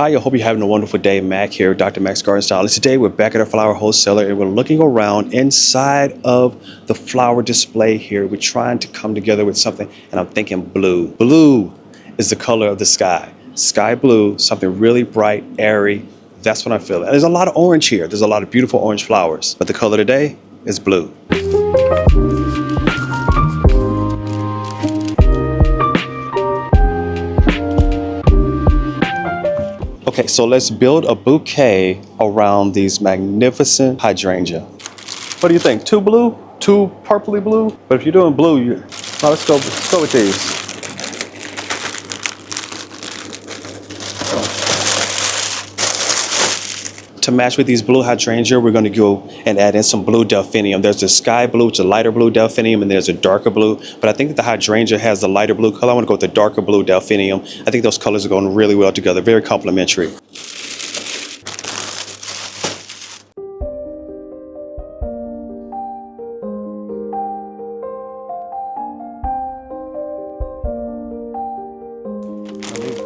Hi, I hope you're having a wonderful day. Mac here, Dr. Mac's Garden Stylist. Today we're back at our flower wholesaler and we're looking around inside of the flower display here. We're trying to come together with something, and I'm thinking blue. Blue is the color of the sky. Sky blue, something really bright, airy. That's what I feel. And there's a lot of orange here. There's a lot of beautiful orange flowers, but the color today is blue. Okay, so let's build a bouquet around these magnificent hydrangea. What do you think? Too blue? Too purpley blue? But if you're doing blue, let's go with these. To match with these blue hydrangea, we're going to go and add in some blue delphinium. There's a sky blue, which is a lighter blue delphinium, and there's a darker blue. But I think that the hydrangea has the lighter blue color. I want to go with the darker blue delphinium. I think those colors are going really well together. Very complementary.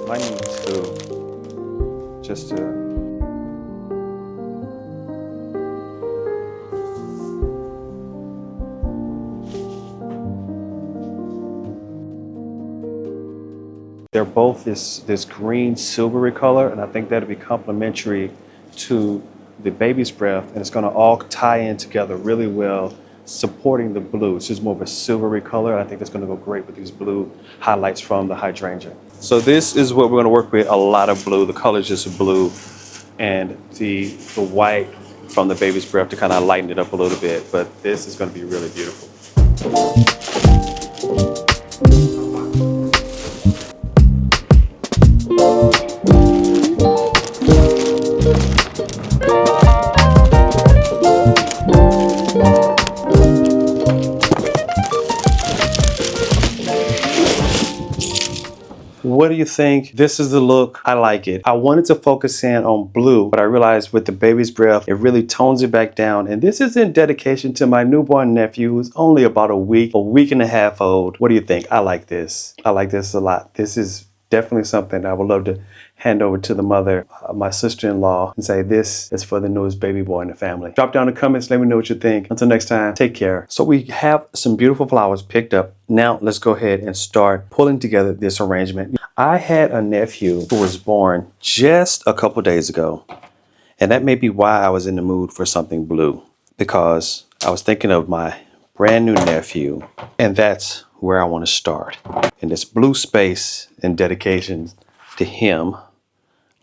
I need to just they're both this green silvery color, and I think that'll be complementary to the baby's breath, and it's going to all tie in together really well, supporting the blue. It's just more of a silvery color, and I think that's going to go great with these blue highlights from the hydrangea. So this is what we're going to work with, a lot of blue. The color is just blue, and the white from the baby's breath to kind of lighten it up a little bit, but this is going to be really beautiful. What do you think? This is the look. I like it. I wanted to focus in on blue, but I realized with the baby's breath, it really tones it back down. And this is in dedication to my newborn nephew, who's only about a week and a half old. What do you think? I like this. I like this a lot. This is definitely something I would love to hand over to the mother, my sister-in-law, and say this is for the newest baby boy in the family. Drop down in the comments, let me know what you think. Until next time, take care. So we have some beautiful flowers picked up. Now let's go ahead and start pulling together this arrangement. I had a nephew who was born just a couple days ago, and that may be why I was in the mood for something blue, because I was thinking of my brand new nephew, and that's where I want to start. In this blue space in dedication to him,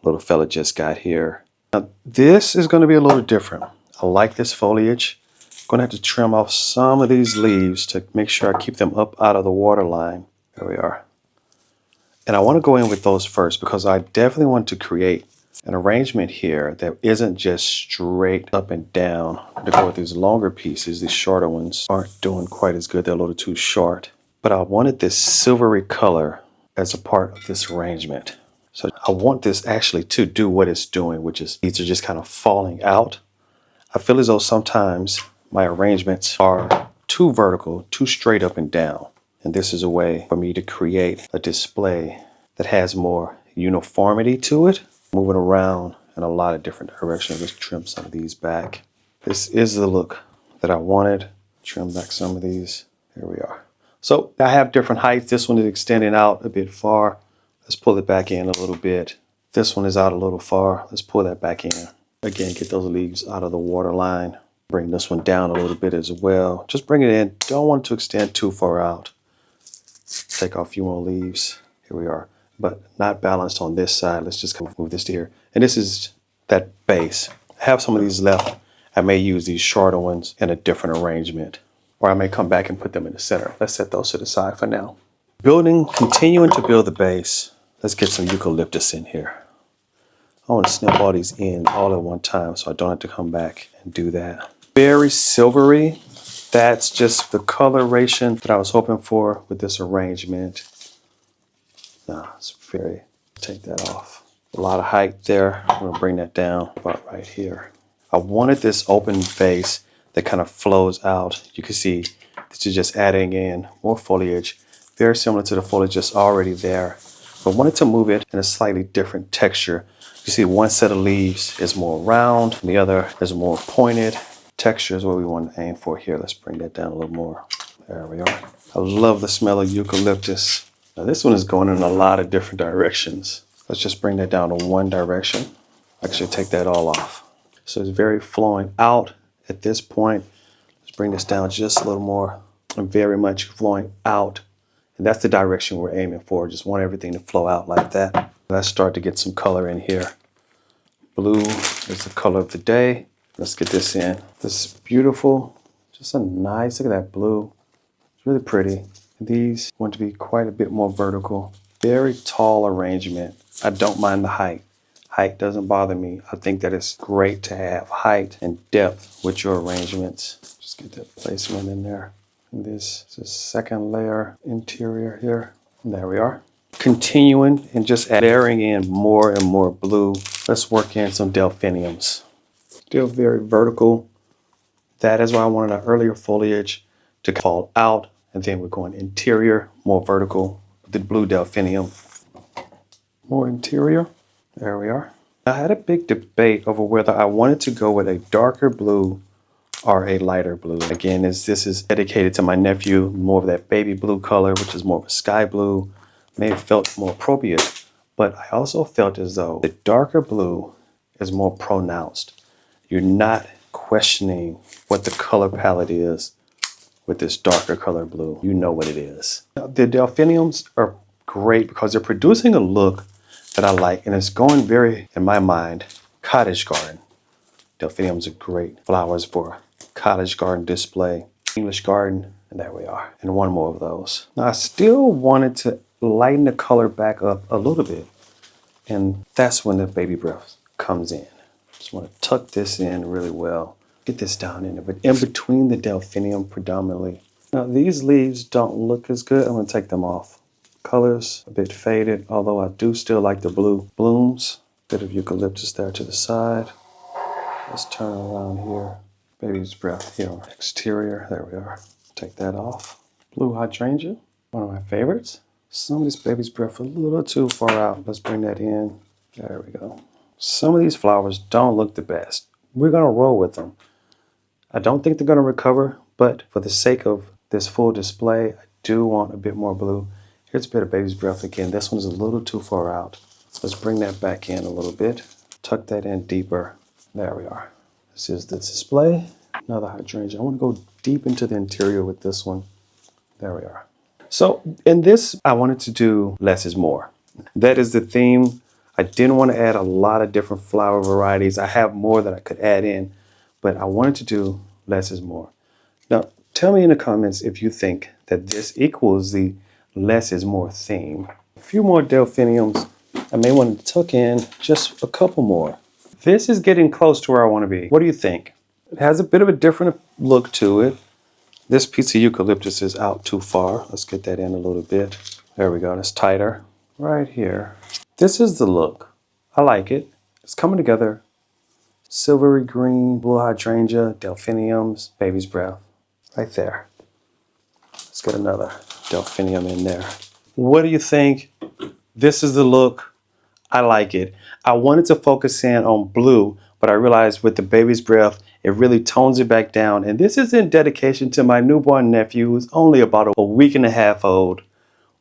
little fella just got here. Now, this is going to be a little different. I like this foliage. I'm going to have to trim off some of these leaves to make sure I keep them up out of the water line. There we are. And I want to go in with those first because I definitely want to create an arrangement here that isn't just straight up and down. To go with these longer pieces, these shorter ones aren't doing quite as good. They're a little too short. But I wanted this silvery color as a part of this arrangement. So I want this actually to do what it's doing, which is these are just kind of falling out. I feel as though sometimes my arrangements are too vertical, too straight up and down. And this is a way for me to create a display that has more uniformity to it, moving around in a lot of different directions. Let's trim some of these back. This is the look that I wanted. Trim back some of these. There we are. So I have different heights. This one is extending out a bit far. Let's pull it back in a little bit. This one is out a little far. Let's pull that back in. Again, get those leaves out of the water line. Bring this one down a little bit as well. Just bring it in. Don't want it to extend too far out. Take off a few more leaves. Here we are. But not balanced on this side. Let's just move this to here. And this is that base. I have some of these left. I may use these shorter ones in a different arrangement. Or I may come back and put them in the center. Let's set those to the side for now. Continuing to build the base. Let's get some eucalyptus in here. I want to snip all these in all at one time so I don't have to come back and do that. Very silvery. That's just the coloration that I was hoping for with this arrangement. No, it's very, take that off. A lot of height there. I'm going to bring that down about right here. I wanted this open base that kind of flows out. You can see this is just adding in more foliage, very similar to the foliage that's already there. But wanted to move it in a slightly different texture. You see one set of leaves is more round, and the other is more pointed. Texture is what we want to aim for here. Let's bring that down a little more. There we are. I love the smell of eucalyptus. Now this one is going in a lot of different directions. Let's just bring that down to one direction. Actually take that all off. So it's very flowing out at this point. Let's bring this down just a little more. And very much flowing out. And that's the direction we're aiming for. Just want everything to flow out like that. Let's start to get some color in here. Blue is the color of the day. Let's get this in. This is beautiful. Just a nice, look at that blue. It's really pretty. These want to be quite a bit more vertical. Very tall arrangement. I don't mind the height. Height doesn't bother me. I think that it's great to have height and depth with your arrangements. Just get that placement in there. And this is the second layer interior here. And there we are. Continuing and just layering in more and more blue. Let's work in some delphiniums. Still very vertical. That is why I wanted our earlier foliage to fall out. And then we're going interior, more vertical, the blue delphinium. More interior. There we are. I had a big debate over whether I wanted to go with a darker blue or a lighter blue. Again, this is dedicated to my nephew, more of that baby blue color, which is more of a sky blue. May have felt more appropriate, but I also felt as though the darker blue is more pronounced. You're not questioning what the color palette is with this darker color blue. You know what it is. Now, the delphiniums are great because they're producing a look that I like, and it's going very, in my mind, cottage garden. Delphiniums are great flowers for cottage garden display, English garden, and there we are. And one more of those. Now I still wanted to lighten the color back up a little bit, and that's when the baby breath comes in. Just want to tuck this in really well. Get this down in there, but in between the delphinium predominantly. Now these leaves don't look as good. I'm going to take them off. Colors a bit faded, although I do still like the blue blooms. Bit of eucalyptus there to the side. Let's turn around here. Baby's breath here on exterior. There we are. Take that off. Blue hydrangea, one of my favorites. Some of this baby's breath a little too far out. Let's bring that in. There we go. Some of these flowers don't look the best. We're gonna roll with them. I don't think they're gonna recover, but for the sake of this full display, I do want a bit more blue. Here's a bit of baby's breath again. This one's a little too far out. Let's bring that back in a little bit. Tuck that in deeper. There we are. This is the display. Another hydrangea. I want to go deep into the interior with this one. There we are. So in this, I wanted to do less is more. That is the theme. I didn't want to add a lot of different flower varieties. I have more that I could add in, but I wanted to do less is more. Now, tell me in the comments if you think that this equals the less is more theme. A few more delphiniums. I may want to tuck in just a couple more. This is getting close to where I want to be. What do you think? It has a bit of a different look to it. This piece of eucalyptus is out too far. Let's get that in a little bit. There we go. It's tighter. Right here. This is the look. I like it. It's coming together. Silvery green, blue hydrangea, delphiniums, baby's breath. Right there. Let's get another delphinium in there. What do you think? This is the look. I like it. I wanted to focus in on blue, but I realized with the baby's breath, it really tones it back down. And this is in dedication to my newborn nephew, who's only about a week and a half old.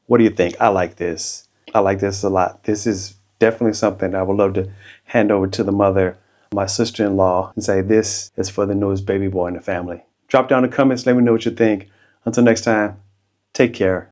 What do you think? I like this. I like this a lot. This is definitely something I would love to hand over to the mother, my sister-in-law, and say this is for the newest baby boy in the family. Drop down in the comments. Let me know what you think. Until next time, take care.